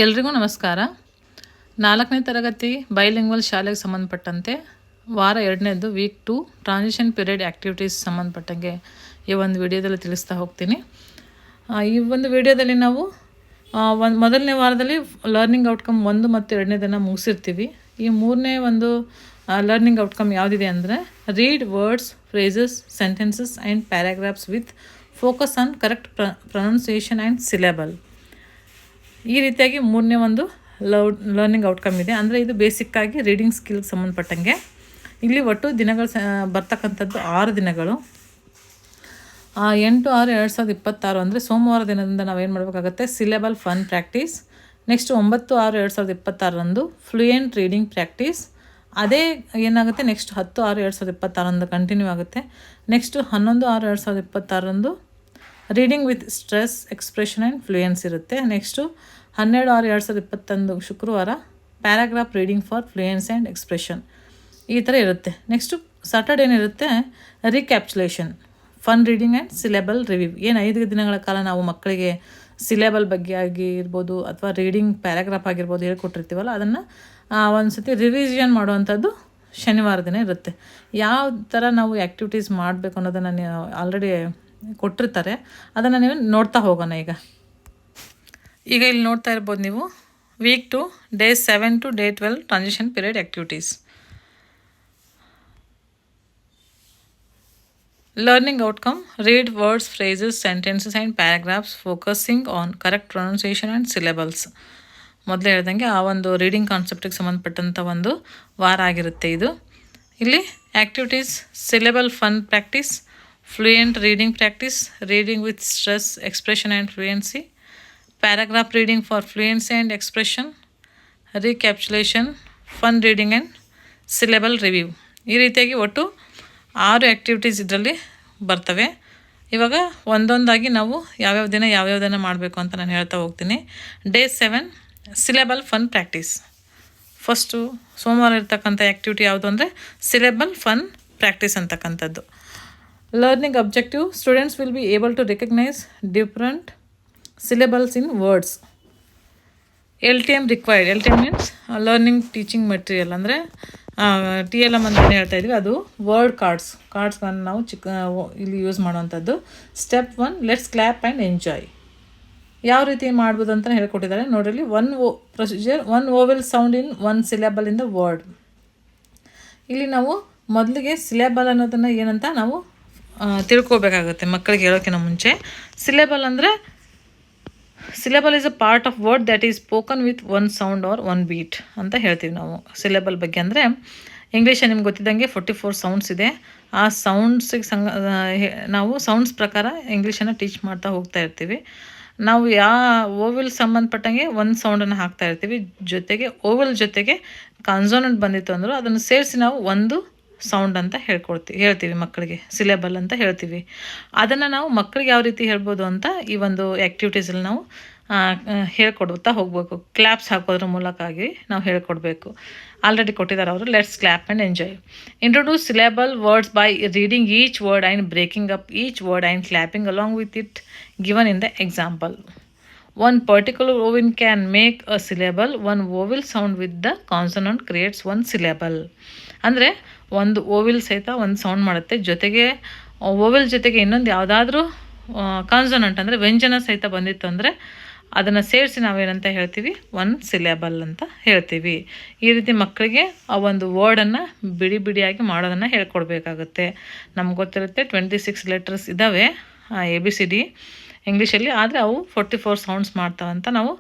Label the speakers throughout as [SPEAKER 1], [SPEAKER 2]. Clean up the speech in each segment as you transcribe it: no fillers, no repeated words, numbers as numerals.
[SPEAKER 1] ಎಲ್ರಿಗೂ ನಮಸ್ಕಾರ. 4ನೇ ತರಗತಿ ಬೈಲಿಂಗ್ವಲ್ ಶಾಲೆಗೆ ಸಂಬಂಧಪಟ್ಟಂತೆ ವಾರ 2ನೇದು ವೀಕ್ 2 ಟ್ರಾನ್ಸಿಷನ್ ಪೀರಿಯಡ್ ಆ್ಯಕ್ಟಿವಿಟೀಸ್ ಸಂಬಂಧಪಟ್ಟಂಗೆ ಈ ಒಂದು ವಿಡಿಯೋದಲ್ಲಿ ತಿಳಿಸ್ತಾ ಹೋಗ್ತೀನಿ. ಈ ಒಂದು ವಿಡಿಯೋದಲ್ಲಿ ನಾವು ಮೊದಲನೇ ವಾರದಲ್ಲಿ ಲರ್ನಿಂಗ್ ಔಟ್ಕಮ್ 1 ಮತ್ತು 2ನೇದನ್ನು ಮುಗಿಸಿರ್ತೀವಿ. ಈ 3ನೇ ಒಂದು ಲರ್ನಿಂಗ್ ಔಟ್ಕಮ್ ಯಾವುದಿದೆ ಅಂದರೆ read words, phrases, sentences and paragraphs with focus on correct pronunciation and syllable. ಈ ರೀತಿಯಾಗಿ 3ನೇ ಒಂದು ಲರ್ನಿಂಗ್ ಔಟ್ಕಮ್ ಇದೆ. ಅಂದರೆ ಇದು ಬೇಸಿಕ್ಕಾಗಿ ರೀಡಿಂಗ್ ಸ್ಕಿಲ್ಗೆ ಸಂಬಂಧಪಟ್ಟಂಗೆ. ಇಲ್ಲಿ ಒಟ್ಟು ದಿನಗಳು ಬರ್ತಕ್ಕಂಥದ್ದು 6 ದಿನಗಳು. 8/6/2026 ಅಂದರೆ ಸೋಮವಾರ ದಿನದಿಂದ ನಾವೇನು ಮಾಡಬೇಕಾಗತ್ತೆ, syllable fun practice. Next 9/6/2026 fluent reading practice. ಅದೇ ಏನಾಗುತ್ತೆ ನೆಕ್ಸ್ಟ್ 10/6/2026 ಕಂಟಿನ್ಯೂ ಆಗುತ್ತೆ. Next 11/6/2026 reading with stress, expression and fluence ಇರುತ್ತೆ. ನೆಕ್ಸ್ಟು 12/6/2021 ಶುಕ್ರವಾರ paragraph reading for fluence and expression ಈ ಥರ ಇರುತ್ತೆ. ನೆಕ್ಸ್ಟು ಸಾಟರ್ಡೇ ಏನಿರುತ್ತೆ recapitulation, fun reading and syllable review. ಏನು 5 ದಿನಗಳ ಕಾಲ ನಾವು ಮಕ್ಕಳಿಗೆ ಸಿಲೆಬಲ್ ಬಗ್ಗೆ ಆಗಿರ್ಬೋದು ಅಥವಾ ರೀಡಿಂಗ್ ಪ್ಯಾರಾಗ್ರಾಫ್ ಆಗಿರ್ಬೋದು ಹೇಳ್ಕೊಟ್ಟಿರ್ತೀವಲ್ಲ, ಅದನ್ನು ಒಂದು ಸತಿ ರಿವಿಷನ್ ಮಾಡುವಂಥದ್ದು ಶನಿವಾರ ದಿನ ಇರುತ್ತೆ. ಯಾವ ಥರ ನಾವು ಆ್ಯಕ್ಟಿವಿಟೀಸ್ ಮಾಡಬೇಕು ಅನ್ನೋದನ್ನು ಆಲ್ರೆಡಿ ಕೊಟ್ಟಿರ್ತಾರೆ, ಅದನ್ನು ನೀವು ನೋಡ್ತಾ ಹೋಗೋಣ. ಈಗ ಇಲ್ಲಿ ನೋಡ್ತಾ ಇರ್ಬೋದು ನೀವು week 2 day 7 to day 12 transition period activities. Learning outcome read words, phrases, sentences and paragraphs focusing on correct pronunciation and syllables. ಮೊದಲೇ ಹೇಳ್ದಂಗೆ ಆ ಒಂದು ರೀಡಿಂಗ್ ಕಾನ್ಸೆಪ್ಟಿಗೆ ಸಂಬಂಧಪಟ್ಟಂಥ ಒಂದು ವಾರ ಆಗಿರುತ್ತೆ ಇದು. ಇಲ್ಲಿ activities syllable fun practice, fluent reading practice, reading with stress, expression and fluency, paragraph reading for fluency and expression, recapitulation, fun reading and syllable review. ಈ ರೀತಿಯಾಗಿ ಒಟ್ಟು 6 ಆ್ಯಕ್ಟಿವಿಟೀಸ್ ಇದರಲ್ಲಿ ಬರ್ತವೆ. ಇವಾಗ ಒಂದೊಂದಾಗಿ ನಾವು ಯಾವ್ಯಾವುದನ್ನು ಮಾಡಬೇಕು ಅಂತ ನಾನು ಹೇಳ್ತಾ ಹೋಗ್ತೀನಿ. Day 7 syllable fun practice. First ಸೋಮವಾರ ಇರ್ತಕ್ಕಂಥ ಆ್ಯಕ್ಟಿವಿಟಿ ಯಾವುದು ಅಂದರೆ ಸಿಲೆಬಲ್ ಫನ್ ಪ್ರಾಕ್ಟೀಸ್ ಅಂತಕ್ಕಂಥದ್ದು. Learning objective students will be able to recognise different syllables in words. LTM required. LTM means learning teaching material. ಅಂದರೆ TLM ಅಂತ ಹೇಳ್ತಾ ಇದ್ವಿ, ಅದು ವರ್ಡ್ ಕಾರ್ಡ್ಸ್ಗಳನ್ನು ನಾವು ಇಲ್ಲಿ ಯೂಸ್ ಮಾಡುವಂಥದ್ದು. Step 1 let's clap and enjoy. ಯಾವ ರೀತಿ ಮಾಡ್ಬೋದು ಅಂತ ಹೇಳ್ಕೊಟ್ಟಿದ್ದಾರೆ ನೋಡ್ರಿ. Procedure 1 ವೋವೆಲ್ sound in 1 syllable in the word. ಇಲ್ಲಿ ನಾವು ಮೊದಲಿಗೆ ಸಿಲೆಬಲ್ ಅನ್ನೋದನ್ನು ಏನಂತ ನಾವು ತಿಳ್ಕೊಬೇಕಾಗುತ್ತೆ ಮಕ್ಕಳಿಗೆ ಹೇಳೋಕ್ಕಿಂತ ಮುಂಚೆ. Syllable is a part of word that is spoken with 1 sound or 1 beat ಅಂತ ಹೇಳ್ತೀವಿ ನಾವು ಸಿಲೆಬಲ್ ಬಗ್ಗೆ. ಅಂದರೆ ಇಂಗ್ಲೀಷಲ್ಲಿ ನಿಮ್ಗೆ ಗೊತ್ತಿದ್ದಂಗೆ 44 ಸೌಂಡ್ಸ್ ಇದೆ. ಆ ಸೌಂಡ್ಸಿಗೆ ನಾವು ಸೌಂಡ್ಸ್ ಪ್ರಕಾರ ಇಂಗ್ಲೀಷನ್ನು ಟೀಚ್ ಮಾಡ್ತಾ ಹೋಗ್ತಾ ಇರ್ತೀವಿ. ನಾವು ಓವೆಲ್ ಸಂಬಂಧಪಟ್ಟಂಗೆ 1 ಸೌಂಡನ್ನು ಹಾಕ್ತಾ ಇರ್ತೀವಿ. ಜೊತೆಗೆ ಓವೆಲ್ ಜೊತೆಗೆ ಕಾನ್ಸೋನೆಂಟ್ ಬಂದಿತ್ತು ಅಂದರೂ ಅದನ್ನು ಸೇರಿಸಿ ನಾವು 1 ಸೌಂಡ್ ಅಂತ ಹೇಳ್ತೀವಿ ಮಕ್ಕಳಿಗೆ, ಸಿಲೆಬಲ್ ಅಂತ ಹೇಳ್ತೀವಿ. ಅದನ್ನು ನಾವು ಮಕ್ಕಳಿಗೆ ಯಾವ ರೀತಿ ಹೇಳ್ಬೋದು ಅಂತ ಈ ಒಂದು ಆ್ಯಕ್ಟಿವಿಟೀಸಲ್ಲಿ ನಾವು ಹೇಳ್ಕೊಡ್ತಾ ಹೋಗಬೇಕು. ಕ್ಲ್ಯಾಪ್ಸ್ ಹಾಕೋದ್ರ ಮೂಲಕವಾಗಿ ನಾವು ಹೇಳ್ಕೊಡ್ಬೇಕು. ಆಲ್ರೆಡಿ ಕೊಟ್ಟಿದ್ದಾರೆ ಅವರು. Let's clap and enjoy. Introduce syllable words by reading each word and breaking up each word and clapping along with it given in the example. 1 particular vowel can make a syllable. 1 vowel sound with the consonant creates 1 syllable. ಅಂದರೆ ಒಂದು ಓವಿಲ್ ಸಹಿತ ಒಂದು sound ಮಾಡುತ್ತೆ. ಜೊತೆಗೆ vowel ಜೊತೆಗೆ ಇನ್ನೊಂದು ಯಾವುದಾದ್ರೂ consonant ಅಂದರೆ ವ್ಯಂಜನ ಸಹಿತ ಬಂದಿತ್ತು ಅಂದರೆ ಅದನ್ನು ಸೇರಿಸಿ ನಾವೇನಂತ ಹೇಳ್ತೀವಿ, 1 ಸಿಲೆಬಲ್ ಅಂತ ಹೇಳ್ತೀವಿ. ಈ ರೀತಿ ಮಕ್ಕಳಿಗೆ ಆ ಒಂದು ವರ್ಡನ್ನು ಬಿಡಿಯಾಗಿ ಮಾಡೋದನ್ನು ಹೇಳ್ಕೊಡ್ಬೇಕಾಗುತ್ತೆ. ನಮ್ಗೆ ಗೊತ್ತಿರುತ್ತೆ 26 ಲೆಟರ್ಸ್ ಇದ್ದಾವೆ ABCD ಇಂಗ್ಲೀಷಲ್ಲಿ. ಆದರೆ ಅವು 44 ಸೌಂಡ್ಸ್ ಮಾಡ್ತಾವಂತ ನಾವು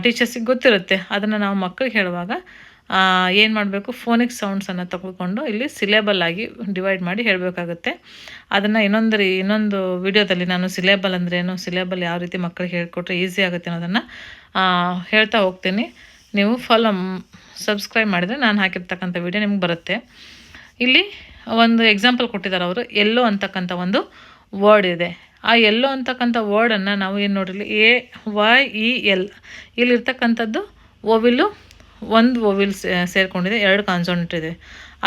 [SPEAKER 1] ಟೀಚರ್ಸಿಗೆ ಗೊತ್ತಿರುತ್ತೆ. ಅದನ್ನು ನಾವು ಮಕ್ಕಳಿಗೆ ಹೇಳುವಾಗ ಏನು ಮಾಡಬೇಕು, ಫೋನಿಕ್ ಸೌಂಡ್ಸನ್ನು ತೆಗೆದುಕೊಂಡು ಇಲ್ಲಿ ಸಿಲೆಬಲ್ ಆಗಿ ಡಿವೈಡ್ ಮಾಡಿ ಹೇಳಬೇಕಾಗುತ್ತೆ. ಅದನ್ನು ಇನ್ನೊಂದು ವಿಡಿಯೋದಲ್ಲಿ ನಾನು ಸಿಲೆಬಲ್ ಅಂದರೆ ಏನು, ಸಿಲೆಬಲ್ ಯಾವ ರೀತಿ ಮಕ್ಕಳಿಗೆ ಹೇಳ್ಕೊಟ್ರೆ ಈಸಿ ಆಗುತ್ತೆ ಅನ್ನೋದನ್ನು ಹೇಳ್ತಾ ಹೋಗ್ತೀನಿ. ನೀವು ಸಬ್ಸ್ಕ್ರೈಬ್ ಮಾಡಿದರೆ ನಾನು ಹಾಕಿರ್ತಕ್ಕಂಥ ವಿಡಿಯೋ ನಿಮ್ಗೆ ಬರುತ್ತೆ. ಇಲ್ಲಿ ಒಂದು ಎಕ್ಸಾಂಪಲ್ ಕೊಟ್ಟಿದ್ದಾರೆ ಅವರು. ಎಲ್ಲೋ ಅಂತಕ್ಕಂಥ ಒಂದು ವರ್ಡ್ ಇದೆ. ಆ ಎಲ್ಲೋ ಅಂತಕ್ಕಂಥ ವರ್ಡನ್ನು ನಾವು ಏನು ನೋಡಿರಲಿ, AYEL ಇಲ್ಲಿರ್ತಕ್ಕಂಥದ್ದು ಓವಿಲು 1 ಓವಿಲ್ ಸೇರಿಕೊಂಡಿದೆ, 2 ಕಾನ್ಸೋನೆಂಟ್ ಇದೆ,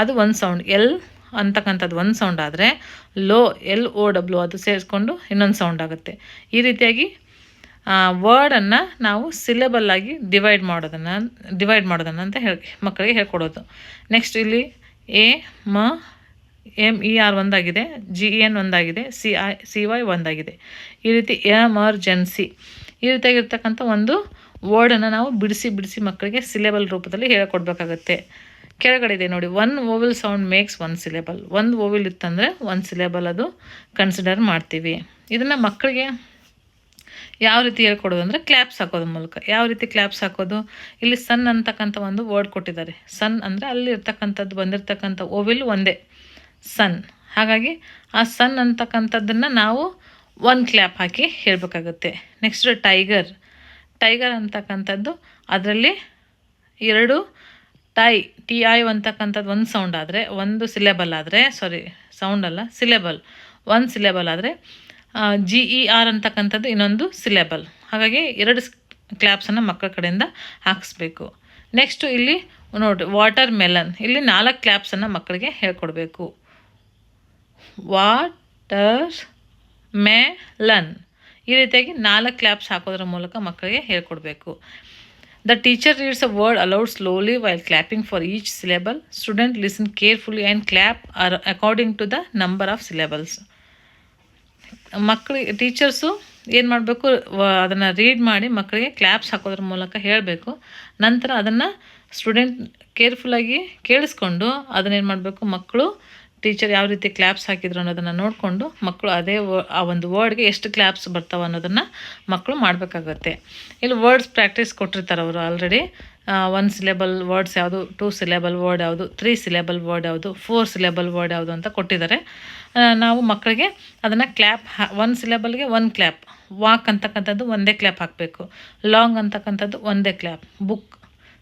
[SPEAKER 1] ಅದು 1 ಸೌಂಡ್. ಎಲ್ ಅಂತಕ್ಕಂಥದ್ದು 1 ಸೌಂಡ್ ಆದರೆ LOW ಅದು ಸೇರಿಸ್ಕೊಂಡು ಇನ್ನೊಂದು ಸೌಂಡ್ ಆಗುತ್ತೆ. ಈ ರೀತಿಯಾಗಿ ವರ್ಡನ್ನು ನಾವು ಸಿಲೆಬಲ್ ಆಗಿ ಡಿವೈಡ್ ಮಾಡೋದನ್ನು ಅಂತ ಮಕ್ಕಳಿಗೆ ಹೇಳ್ಕೊಡೋದು. ನೆಕ್ಸ್ಟ್ ಇಲ್ಲಿ ಎ ಮ ಎಮ್ ಇ ಆರ್ ಒಂದಾಗಿದೆ, ಜಿ ಇ ಎನ್ ಒಂದಾಗಿದೆ, ಸಿ ವೈ ಒಂದಾಗಿದೆ. ಈ ರೀತಿ ಎಮರ್ಜೆನ್ಸಿ ಈ ರೀತಿಯಾಗಿರ್ತಕ್ಕಂಥ ಒಂದು ವರ್ಡನ್ನು ನಾವು ಬಿಡಿಸಿ ಮಕ್ಕಳಿಗೆ ಸಿಲೆಬಲ್ ರೂಪದಲ್ಲಿ ಹೇಳ್ಕೊಡ್ಬೇಕಾಗತ್ತೆ. ಕೆಳಗಡೆ ಇದೆ ನೋಡಿ, 1 ವೋವೆಲ್ ಸೌಂಡ್ ಮೇಕ್ಸ್ 1 ಸಿಲೆಬಲ್. 1 ವೋವೆಲ್ ಇತ್ತಂದರೆ 1 ಸಿಲೆಬಲ್ ಅದು ಕನ್ಸಿಡರ್ ಮಾಡ್ತೀವಿ. ಇದನ್ನು ಮಕ್ಕಳಿಗೆ ಯಾವ ರೀತಿ ಹೇಳ್ಕೊಡೋದು ಅಂದರೆ ಕ್ಲ್ಯಾಪ್ಸ್ ಹಾಕೋದ್ರ ಮೂಲಕ. ಯಾವ ರೀತಿ ಕ್ಲ್ಯಾಪ್ಸ್ ಹಾಕೋದು, ಇಲ್ಲಿ ಸನ್ ಅಂತಕ್ಕಂಥ ಒಂದು ವರ್ಡ್ ಕೊಟ್ಟಿದ್ದಾರೆ. ಸನ್ ಅಂದರೆ ಅಲ್ಲಿ ಇರ್ತಕ್ಕಂಥದ್ದು ಬಂದಿರತಕ್ಕಂಥ ಓವೆಲ್ ಒಂದೇ, ಸನ್. ಹಾಗಾಗಿ ಆ ಸನ್ ಅಂತಕ್ಕಂಥದ್ದನ್ನು ನಾವು 1 ಕ್ಲ್ಯಾಪ್ ಹಾಕಿ ಹೇಳಬೇಕಾಗುತ್ತೆ. ನೆಕ್ಸ್ಟ್ ಟೈಗರ್ ಅಂತಕ್ಕಂಥದ್ದು ಅದರಲ್ಲಿ 2 ಟಿ ಐ ಅಂತಕ್ಕಂಥದ್ದು ಒಂದು ಸೌಂಡ್ ಆದರೆ, ಒಂದು ಸಿಲೆಬಲ್ ಆದರೆ, ಸೌಂಡ್ ಅಲ್ಲ ಸಿಲೆಬಲ್, 1 ಸಿಲೆಬಲ್ ಆದರೆ ಜಿ ಇ ಆರ್ ಅಂತಕ್ಕಂಥದ್ದು ಇನ್ನೊಂದು ಸಿಲೆಬಲ್. ಹಾಗಾಗಿ 2 ಕ್ಲ್ಯಾಪ್ಸನ್ನು ಮಕ್ಕಳ ಕಡೆಯಿಂದ ಹಾಕಿಸ್ಬೇಕು. ನೆಕ್ಸ್ಟು ಇಲ್ಲಿ ನೋಡಿರಿ, ವಾಟರ್ ಮೆಲನ್, ಇಲ್ಲಿ 4 ಕ್ಲ್ಯಾಪ್ಸನ್ನು ಮಕ್ಕಳಿಗೆ ಹೇಳ್ಕೊಡ್ಬೇಕು. ವಾಟರ್ ಮೆಲನ್ ಈ ರೀತಿಯಾಗಿ 4 ಕ್ಲ್ಯಾಪ್ಸ್ ಹಾಕೋದ್ರ ಮೂಲಕ ಮಕ್ಕಳಿಗೆ ಹೇಳ್ಕೊಡ್ಬೇಕು. The teacher reads a word aloud slowly while clapping for each syllable. Student listen carefully and clap according to the number of syllables. ಮಕ್ಕಳಿಗೆ ಟೀಚರ್ಸು ಏನು ಮಾಡಬೇಕು, ಅದನ್ನು ರೀಡ್ ಮಾಡಿ ಮಕ್ಕಳಿಗೆ ಕ್ಲ್ಯಾಪ್ಸ್ ಹಾಕೋದ್ರ ಮೂಲಕ ಹೇಳಬೇಕು. ನಂತರ ಅದನ್ನು ಸ್ಟೂಡೆಂಟ್ ಕೇರ್ಫುಲ್ಲಾಗಿ ಕೇಳಿಸ್ಕೊಂಡು ಅದನ್ನೇನು ಮಾಡಬೇಕು, ಮಕ್ಕಳು ಟೀಚರ್ ಯಾವ ರೀತಿ ಕ್ಲ್ಯಾಪ್ಸ್ ಹಾಕಿದ್ರು ಅನ್ನೋದನ್ನು ನೋಡಿಕೊಂಡು ಮಕ್ಕಳು ಆ ಒಂದು ವರ್ಡ್ಗೆ ಎಷ್ಟು ಕ್ಲ್ಯಾಪ್ಸ್ ಬರ್ತಾವೆ ಅನ್ನೋದನ್ನು ಮಕ್ಕಳು ಮಾಡಬೇಕಾಗತ್ತೆ. ಇಲ್ಲಿ ವರ್ಡ್ಸ್ ಪ್ರಾಕ್ಟೀಸ್ ಕೊಟ್ಟಿರ್ತಾರೆ ಅವರು ಆಲ್ರೆಡಿ. 1 ಸಿಲೆಬಲ್ ವರ್ಡ್ಸ್ ಯಾವುದು, 2 ಸಿಲೆಬಲ್ ವರ್ಡ್ ಯಾವುದು, 3 ಸಿಲೆಬಲ್ ವರ್ಡ್ ಯಾವುದು, 4 ಸಿಲೆಬಲ್ ವರ್ಡ್ ಯಾವುದು ಅಂತ ಕೊಟ್ಟಿದ್ದಾರೆ. ನಾವು ಮಕ್ಕಳಿಗೆ ಅದನ್ನು 1 ಸಿಲೆಬಲ್ಗೆ 1 ಕ್ಲ್ಯಾಪ್, ವಾಕ್ ಅಂತಕ್ಕಂಥದ್ದು ಒಂದೇ ಕ್ಲ್ಯಾಪ್ ಹಾಕಬೇಕು, ಲಾಂಗ್ ಅಂತಕ್ಕಂಥದ್ದು ಒಂದೇ ಕ್ಲ್ಯಾಪ್, ಬುಕ್,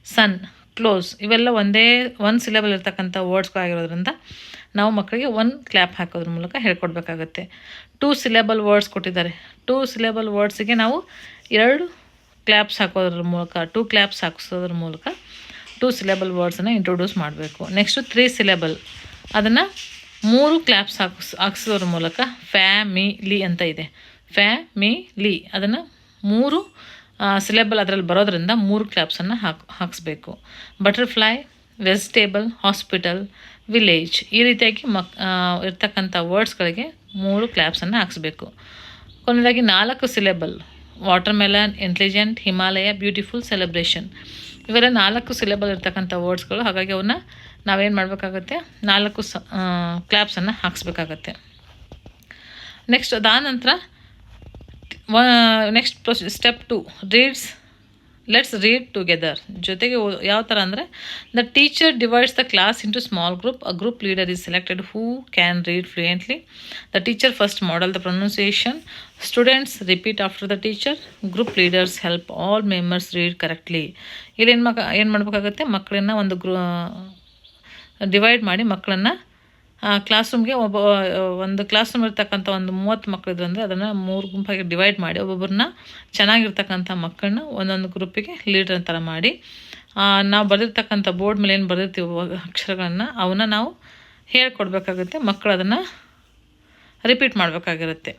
[SPEAKER 1] ಸನ್, ಕ್ಲೋಸ್ ಇವೆಲ್ಲ ಒಂದೇ 1 ಸಿಲೆಬಲ್ ಇರ್ತಕ್ಕಂಥ ವರ್ಡ್ಸ್ಗಳಾಗಿರೋದ್ರಿಂದ ನಾವು ಮಕ್ಕಳಿಗೆ 1 ಕ್ಲ್ಯಾಪ್ ಹಾಕೋದ್ರ ಮೂಲಕ ಹೇಳ್ಕೊಡ್ಬೇಕಾಗತ್ತೆ. 2 ಸಿಲೆಬಲ್ ವರ್ಡ್ಸ್ ಕೊಟ್ಟಿದ್ದಾರೆ. 2 ಸಿಲೆಬಲ್ ವರ್ಡ್ಸಿಗೆ ನಾವು 2 ಕ್ಲ್ಯಾಪ್ಸ್ ಹಾಕೋದ್ರ ಮೂಲಕ, 2 ಕ್ಲ್ಯಾಪ್ಸ್ ಹಾಕಿಸೋದ್ರ ಮೂಲಕ 2 ಸಿಲೆಬಲ್ ವರ್ಡ್ಸನ್ನು ಇಂಟ್ರೊಡ್ಯೂಸ್ ಮಾಡಬೇಕು. ನೆಕ್ಸ್ಟು 3 ಸಿಲೆಬಲ್ ಅದನ್ನು 3 ಕ್ಲ್ಯಾಪ್ಸ್ ಹಾಕಿಸೋದ್ರ ಮೂಲಕ ಫ್ಯಾಮಿಲಿ ಅಂತ ಇದೆ, ಫ್ಯಾಮಿಲಿ ಅದನ್ನು 3 ಸಿಲೆಬಲ್ ಅದರಲ್ಲಿ ಬರೋದ್ರಿಂದ 3 ಕ್ಲ್ಯಾಪ್ಸನ್ನು ಹಾಕಿಸ್ಬೇಕು. ಬಟರ್ಫ್ಲೈ, ವೆಜಿಟೇಬಲ್, ಹಾಸ್ಪಿಟಲ್, ವಿಲೇಜ್ ಈ ರೀತಿಯಾಗಿ ಇರ್ತಕ್ಕಂಥ ವರ್ಡ್ಸ್ಗಳಿಗೆ 3 ಕ್ಲ್ಯಾಪ್ಸನ್ನು ಹಾಕಿಸ್ಬೇಕು. ಕೊನೆಯದಾಗಿ 4 syllable, water melon, intelligent, Himalaya, beautiful, celebration ಇವೆಲ್ಲ 4 ಸಿಲೆಬಲ್ ಇರ್ತಕ್ಕಂಥ ವರ್ಡ್ಸ್ಗಳು. ಹಾಗಾಗಿ ಅವನ್ನ ನಾವೇನು ಮಾಡಬೇಕಾಗತ್ತೆ, 4 ಕ್ಲ್ಯಾಪ್ಸನ್ನು ಹಾಕಿಸ್ಬೇಕಾಗತ್ತೆ. ನೆಕ್ಸ್ಟ್ ಅದಾದ next step 2 reads. Let's read together. ಜೊತೆಗೆ ಯಾವ ಥರ ಅಂದರೆ, the teacher divides the class into small group. A group leader is selected who can read fluently. The teacher first model the pronunciation. Students repeat after the teacher. Group leaders help all members read correctly. ಇಲ್ಲಿ ಏನು ಮಾಡಬೇಕಾಗುತ್ತೆ, ಮಕ್ಕಳನ್ನ divide ಮಾಡಿ ಮಕ್ಕಳನ್ನು class ರೂಮ್ಗೆ ಒಂದು class room ಇರ್ತಕ್ಕಂಥ 30 ಮಕ್ಕಳಿದ್ರು ಅಂದರೆ ಅದನ್ನು 3 ಗುಂಪಾಗಿ ಡಿವೈಡ್ ಮಾಡಿ ಒಬ್ಬೊಬ್ಬರನ್ನ ಚೆನ್ನಾಗಿರ್ತಕ್ಕಂಥ ಮಕ್ಕಳನ್ನ ಒಂದೊಂದು ಗ್ರೂಪಿಗೆ ಲೀಡರ್ ಥರ ಮಾಡಿ ನಾವು ಬರೆದಿರ್ತಕ್ಕಂಥ ಬೋರ್ಡ್ ಮೇಲೆ ಏನು ಬರೆದಿರ್ತೀವಿ ಅಕ್ಷರಗಳನ್ನು ಅವನ್ನ ನಾವು ಹೇಳ್ಕೊಡ್ಬೇಕಾಗುತ್ತೆ. ಮಕ್ಕಳು ಅದನ್ನು ರಿಪೀಟ್ ಮಾಡಬೇಕಾಗಿರುತ್ತೆ.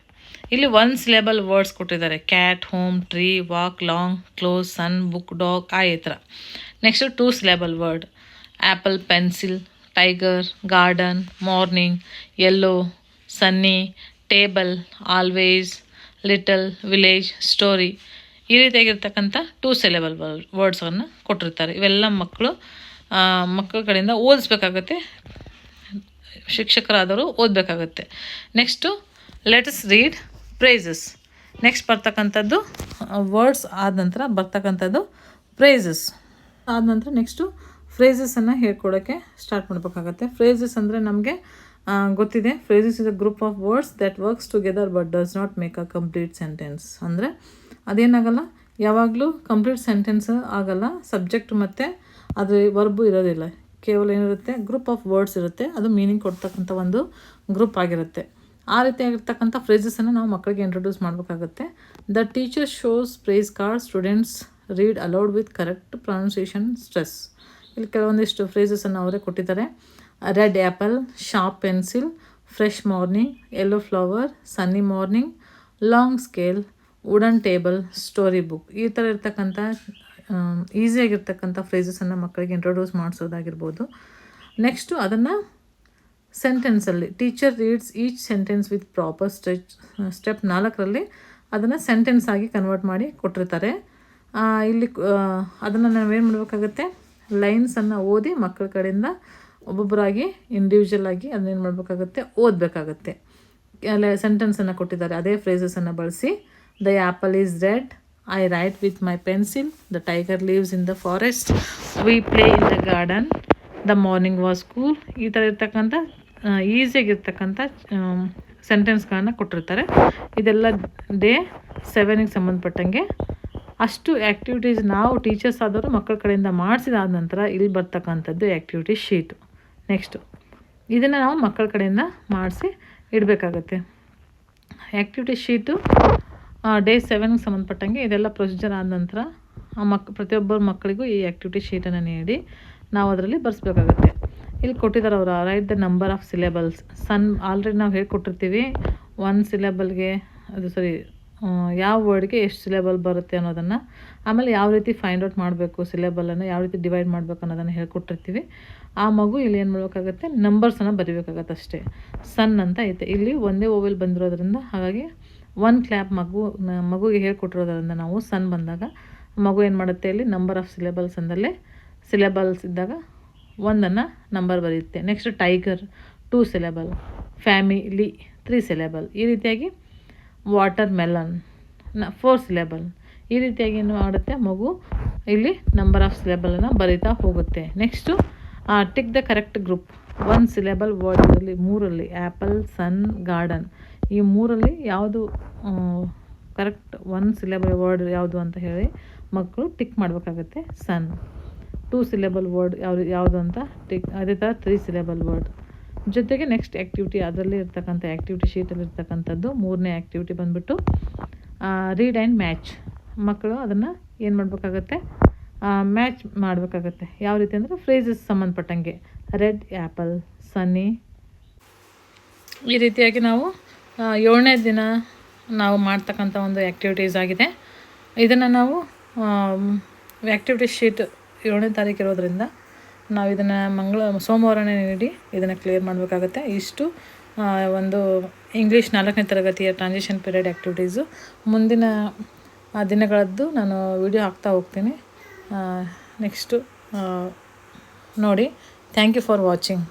[SPEAKER 1] ಇಲ್ಲಿ 1 ಸಿಲೆಬಲ್ ವರ್ಡ್ಸ್ ಕೊಟ್ಟಿದ್ದಾರೆ. Cat, home, tree, walk, long, close, sun, book, dog ಈ ಥರ. Next 2 syllable word, apple, pencil, tiger, garden, morning, yellow, sunny, table, always, little, village, story ಈ ರೀತಿಯಾಗಿರ್ತಕ್ಕಂಥ 2 ಸಿಲೆಬಲ್ ವರ್ಡ್ಸನ್ನು ಕೊಟ್ಟಿರ್ತಾರೆ. ಇವೆಲ್ಲ ಮಕ್ಕಳ ಕಡೆಯಿಂದ ಓದಿಸ್ಬೇಕಾಗತ್ತೆ, ಶಿಕ್ಷಕರಾದವರು ಓದಬೇಕಾಗತ್ತೆ. Next let's read phrases. Next ಬರ್ತಕ್ಕಂಥದ್ದು ವರ್ಡ್ಸ್ ಆದ ನಂತರ ಬರ್ತಕ್ಕಂಥದ್ದು ಪ್ರೈಸಸ್. ಆದ ನಂತರ ನೆಕ್ಸ್ಟು ಫ್ರೇಸಸನ್ನು ಹೇಳ್ಕೊಡೋಕ್ಕೆ ಸ್ಟಾರ್ಟ್ ಮಾಡಬೇಕಾಗತ್ತೆ. ಫ್ರೇಸಸ್ ಅಂದರೆ ನಮಗೆ ಗೊತ್ತಿದೆ, phrases is a group of words that works together but does not make a complete sentence. ಅಂದರೆ ಅದೇನಾಗಲ್ಲ, ಯಾವಾಗಲೂ ಕಂಪ್ಲೀಟ್ ಸೆಂಟೆನ್ಸ್ ಆಗಲ್ಲ. ಸಬ್ಜೆಕ್ಟ್ ಮತ್ತು ಅದು ವರ್ಬು ಇರೋದಿಲ್ಲ, ಕೇವಲ ಏನಿರುತ್ತೆ, ಗ್ರೂಪ್ ಆಫ್ ವರ್ಡ್ಸ್ ಇರುತ್ತೆ, ಅದು ಮೀನಿಂಗ್ ಕೊಡ್ತಕ್ಕಂಥ ಒಂದು ಗ್ರೂಪ್ ಆಗಿರುತ್ತೆ. ಆ ರೀತಿಯಾಗಿರ್ತಕ್ಕಂಥ ಫ್ರೇಸಸನ್ನು ನಾವು ಮಕ್ಕಳಿಗೆ ಇಂಟ್ರೊಡ್ಯೂಸ್ ಮಾಡಬೇಕಾಗುತ್ತೆ. The teacher shows price card. Students read aloud with correct pronunciation stress. ಇಲ್ಲಿ ಕೆಲವೊಂದಿಷ್ಟು ಫ್ರೇಸಸನ್ನು ಅವರೇ ಕೊಟ್ಟಿದ್ದಾರೆ. Red apple, sharp pencil, fresh morning, yellow flower, sunny morning, long scale, wooden table, story book, ಈ ಥರ ಇರ್ತಕ್ಕಂಥ ಈಸಿಯಾಗಿರ್ತಕ್ಕಂಥ ಫ್ರೇಸಸನ್ನು ಮಕ್ಕಳಿಗೆ ಇಂಟ್ರೊಡ್ಯೂಸ್ ಮಾಡಿಸೋದಾಗಿರ್ಬೋದು. ನೆಕ್ಸ್ಟು ಅದನ್ನು ಸೆಂಟೆನ್ಸಲ್ಲಿ teacher reads each sentence with proper step 4ರಲ್ಲಿ ಅದನ್ನು ಸೆಂಟೆನ್ಸ್ ಆಗಿ ಕನ್ವರ್ಟ್ ಮಾಡಿ ಕೊಟ್ಟಿರ್ತಾರೆ. ಇಲ್ಲಿ ಅದನ್ನು ನಾವೇನು ಮಾಡಬೇಕಾಗತ್ತೆ, ಲೈನ್ಸನ್ನು ಓದಿ ಮಕ್ಕಳ ಕಡೆಯಿಂದ ಒಬ್ಬೊಬ್ಬರಾಗಿ ಇಂಡಿವಿಜುವಲ್ ಆಗಿ ಅದನ್ನೇನು ಮಾಡಬೇಕಾಗತ್ತೆ, ಓದಬೇಕಾಗತ್ತೆ. ಸೆಂಟೆನ್ಸನ್ನು ಕೊಟ್ಟಿದ್ದಾರೆ, ಅದೇ ಫ್ರೇಸಸನ್ನು ಬಳಸಿ. The apple is red, I right with my pencil, the tiger lives in the forest, we play in the garden, the morning was cool. ಈ ಥರ ಇರ್ತಕ್ಕಂಥ ಈಸಿಯಾಗಿರ್ತಕ್ಕಂಥ ಸೆಂಟೆನ್ಸ್ಗಳನ್ನು ಕೊಟ್ಟಿರ್ತಾರೆ. ಇದೆಲ್ಲ ಡೇ 7ಗೆ ಸಂಬಂಧಪಟ್ಟಂಗೆ. ಅಷ್ಟು ಆ್ಯಕ್ಟಿವಿಟೀಸ್ ನಾವು ಟೀಚರ್ಸ್ ಆದವರು ಮಕ್ಕಳ ಕಡೆಯಿಂದ ಮಾಡಿಸಿದಾದ ನಂತರ ಇಲ್ಲಿ ಬರ್ತಕ್ಕಂಥದ್ದು ಆ್ಯಕ್ಟಿವಿಟಿ ಶೀಟು. ನೆಕ್ಸ್ಟು ಇದನ್ನು ನಾವು ಮಕ್ಕಳ ಕಡೆಯಿಂದ ಮಾಡಿಸಿ ಇಡಬೇಕಾಗತ್ತೆ. ಆ್ಯಕ್ಟಿವಿಟಿ ಶೀಟು ಡೇ 7ಗೆ ಸಂಬಂಧಪಟ್ಟಂಗೆ ಇದೆಲ್ಲ ಪ್ರೊಸೀಜರ್ ಆದ ನಂತರ ಪ್ರತಿಯೊಬ್ಬರ ಮಕ್ಕಳಿಗೂ ಈ ಆ್ಯಕ್ಟಿವಿಟಿ ಶೀಟನ್ನು ನೀಡಿ ನಾವು ಅದರಲ್ಲಿ ಬರೆಸ್ಬೇಕಾಗತ್ತೆ. ಇಲ್ಲಿ ಕೊಟ್ಟಿದ್ದಾರೆ ಅವರು, right the number of syllables. Already ನಾವು ಹೇಳ್ಕೊಟ್ಟಿರ್ತೀವಿ ಒಂದು ಸಿಲೆಬಲ್ಗೆ ಯಾವ ವರ್ಡ್ಗೆ ಎಷ್ಟು ಸಿಲೆಬಲ್ ಬರುತ್ತೆ ಅನ್ನೋದನ್ನು. ಆಮೇಲೆ ಯಾವ ರೀತಿ ಫೈಂಡ್ ಔಟ್ ಮಾಡಬೇಕು, ಸಿಲೆಬಲನ್ನು ಯಾವ ರೀತಿ ಡಿವೈಡ್ ಮಾಡಬೇಕು ಅನ್ನೋದನ್ನು ಹೇಳ್ಕೊಟ್ಟಿರ್ತೀವಿ. ಆ ಮಗು ಇಲ್ಲಿ ಏನು ಮಾಡಬೇಕಾಗತ್ತೆ, ನಂಬರ್ಸನ್ನು ಬರಿಬೇಕಾಗತ್ತೆ ಅಷ್ಟೇ. ಸನ್ ಅಂತ ಐತೆ, ಇಲ್ಲಿ ಒಂದೇ ಓವೆಲ್ ಬಂದಿರೋದ್ರಿಂದ ಹಾಗಾಗಿ 1 ಕ್ಲ್ಯಾಪ್ ಮಗುಗೆ ಹೇಳ್ಕೊಟ್ಟಿರೋದ್ರಿಂದ ನಾವು ಸನ್ ಬಂದಾಗ ಮಗು ಏನು ಮಾಡುತ್ತೆ, ಇಲ್ಲಿ ನಂಬರ್ ಆಫ್ ಸಿಲೆಬಲ್ಸ್ ಅಂದಲ್ಲೇ ಸಿಲೆಬಲ್ಸ್ ಇದ್ದಾಗ 1 ನಂಬರ್ ಬರೆಯುತ್ತೆ. Next tiger 2 syllable, family 3 syllable, ಈ ರೀತಿಯಾಗಿ ವಾಟರ್ ಮೆಲನ್ 4 ಸಿಲೆಬಲ್, ಈ ರೀತಿಯಾಗಿ ಏನು ಮಾಡುತ್ತೆ ಮಗು ಇಲ್ಲಿ ನಂಬರ್ ಆಫ್ ಸಿಲೆಬಲನ್ನು ಬರೀತಾ ಹೋಗುತ್ತೆ. Next tick the correct group. 1 syllable ವರ್ಡ್ಗಳಲ್ಲಿ 3ರಲ್ಲಿ ಆ್ಯಪಲ್, ಸನ್, ಗಾರ್ಡನ್, ಈ 3ರಲ್ಲಿ ಯಾವುದು ಕರೆಕ್ಟ್ 1 ಸಿಲೆಬಲ್ ವರ್ಡ್ ಯಾವುದು ಅಂತ ಹೇಳಿ ಮಕ್ಕಳು ಟಿಕ್ ಮಾಡಬೇಕಾಗತ್ತೆ. ಸನ್. 2 ಸಿಲೆಬಲ್ ವರ್ಡ್ ಯಾವುದು ಅಂತ ಟಿಕ್. ಅದೇ ಥರ 3 ಸಿಲೆಬಲ್ ವರ್ಡ್ ಜೊತೆಗೆ ನೆಕ್ಸ್ಟ್ ಆ್ಯಕ್ಟಿವಿಟಿ, ಅದರಲ್ಲಿ ಇರ್ತಕ್ಕಂಥ ಆ್ಯಕ್ಟಿವಿಟಿ ಶೀಟಲ್ಲಿ ಇರ್ತಕ್ಕಂಥದ್ದು 3ನೇ ಆ್ಯಕ್ಟಿವಿಟಿ ಬಂದುಬಿಟ್ಟು ರೀಡ್ ಆ್ಯಂಡ್ ಮ್ಯಾಚ್. ಮಕ್ಕಳು ಅದನ್ನು ಏನು ಮಾಡಬೇಕಾಗತ್ತೆ, ಮ್ಯಾಚ್ ಮಾಡಬೇಕಾಗತ್ತೆ. ಯಾವ ರೀತಿ ಅಂದರೆ ಫ್ರೇಸಸ್ ಸಂಬಂಧಪಟ್ಟಂಗೆ ರೆಡ್, ಆ್ಯಪಲ್, ಸನ್ನಿ, ಈ ರೀತಿಯಾಗಿ ನಾವು 7ನೇ ದಿನ ನಾವು ಮಾಡ್ತಕ್ಕಂಥ ಒಂದು ಆ್ಯಕ್ಟಿವಿಟೀಸ್ ಆಗಿದೆ. ಇದನ್ನು ನಾವು ಆ್ಯಕ್ಟಿವಿಟಿ ಶೀಟ್ 7ನೇ ತಾರೀಕು ಇರೋದ್ರಿಂದ ನಾವು ಇದನ್ನು ಸೋಮವಾರನೇ ನೀಡಿ ಇದನ್ನು ಕ್ಲಿಯರ್ ಮಾಡಬೇಕಾಗತ್ತೆ. ಇಷ್ಟು ಒಂದು ಇಂಗ್ಲೀಷ್ 4ನೇ ತರಗತಿಯ ಟ್ರಾನ್ಸಿಷನ್ ಪೀರಿಯಡ್ ಆ್ಯಕ್ಟಿವಿಟೀಸು. ಮುಂದಿನ ದಿನಗಳದ್ದು ನಾನು ವಿಡಿಯೋ ಹಾಕ್ತಾ ಹೋಗ್ತೀನಿ. ನೆಕ್ಸ್ಟು ನೋಡಿ. Thank you for watching.